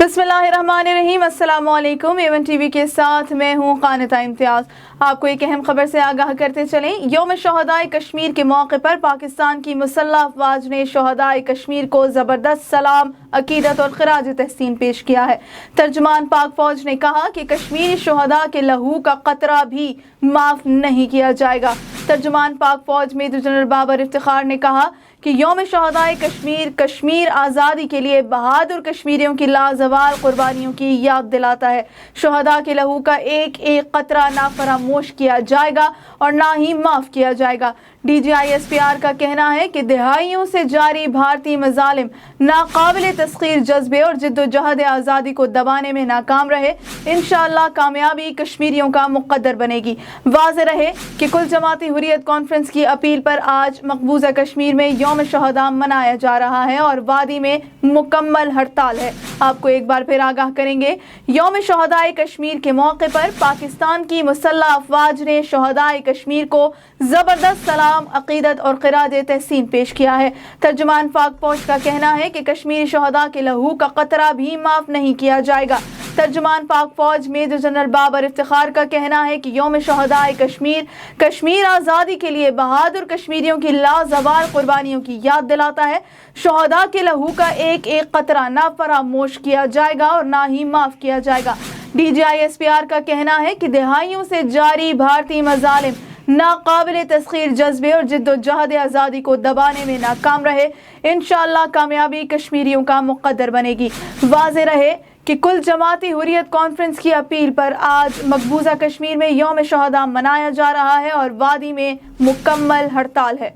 بسم اللہ الرحمن الرحیم۔ السلام علیکم۔ ایون ٹی وی کے ساتھ میں ہوں قانتہ امتیاز۔ آپ کو ایک اہم خبر سے آگاہ کرتے چلیں۔ یوم شہداء کشمیر کے موقع پر پاکستان کی مسلح افواج نے شہداء کشمیر کو زبردست سلام، عقیدت اور خراج تحسین پیش کیا ہے۔ ترجمان پاک فوج نے کہا کہ کشمیری شہداء کے لہو کا قطرہ بھی معاف نہیں کیا جائے گا۔ ترجمان پاک فوج میجر جنرل بابر افتخار نے کہا کہ یوم شہداء کشمیر آزادی کے لیے بہادر کشمیریوں کی لازوال قربانیوں کی یاد دلاتا ہے۔ شہداء کے لہو کا ایک ایک قطرہ نہ فراموش کیا جائے گا اور نہ ہی معاف کیا جائے گا۔ DGISPR کا کہنا ہے کہ دہائیوں سے جاری بھارتی مظالم ناقابل تسخیر جذبے اور جدوجہد آزادی کو دبانے میں ناکام رہے۔ انشاءاللہ کامیابی کشمیریوں کا مقدر بنے گی۔ واضح رہے کہ کل جماعتی حریت کانفرنس کی اپیل پر آج مقبوضہ کشمیر میں یوم شہداء منایا جا رہا ہے اور وادی میں مکمل ہڑتال ہے۔ آپ کو ایک بار پھر آگاہ کریں گے۔ یوم شہداء کشمیر کے موقع پر پاکستان کی مسلح افواج نے شہداء کشمیر کو زبردست سلام، عقیدت اور خراج تحسین پیش کیا ہے۔ ترجمان پاک فوج کا کہنا ہے کہ کشمیری شہداء کے لہو کا قطرہ بھی معاف نہیں کیا جائے گا۔ ترجمان پاک فوج میجر جنرل بابر افتخار کا کہنا ہے کہ یوم شہداء کشمیر آزادی کے لیے بہادر کشمیریوں کی لازوال قربانیوں کی یاد دلاتا ہے۔ شہداء کے لہو کا ایک ایک قطرہ نہ فراموش کیا جائے گا اور نہ ہی معاف کیا جائے گا۔ DGISPR کا کہنا ہے کہ دہائیوں سے جاری بھارتی مظالم ناقابل تسخیر جذبے اور جدوجہد آزادی کو دبانے میں ناکام رہے۔ انشاءاللہ کامیابی کشمیریوں کا مقدر بنے گی۔ واضح رہے کہ کل جماعتی حریت کانفرنس کی اپیل پر آج مقبوضہ کشمیر میں یوم شہداء منایا جا رہا ہے اور وادی میں مکمل ہڑتال ہے۔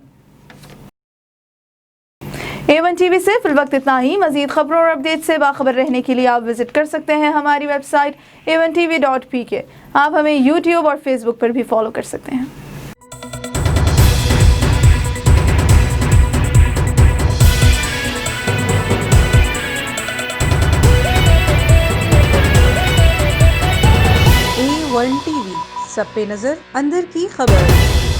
ایون ٹی وی سے فی الوقت اتنا ہی۔ مزید خبروں اور اپڈیٹ سے باخبر رہنے کے لیے آپ وزٹ کر سکتے ہیں ہماری ویب سائٹ AVNTV.PK۔ آپ ہمیں YouTube اور فیس بک پر بھی فالو کر سکتے ہیں۔ A1 TV، سب پہ نظر، اندر کی خبر۔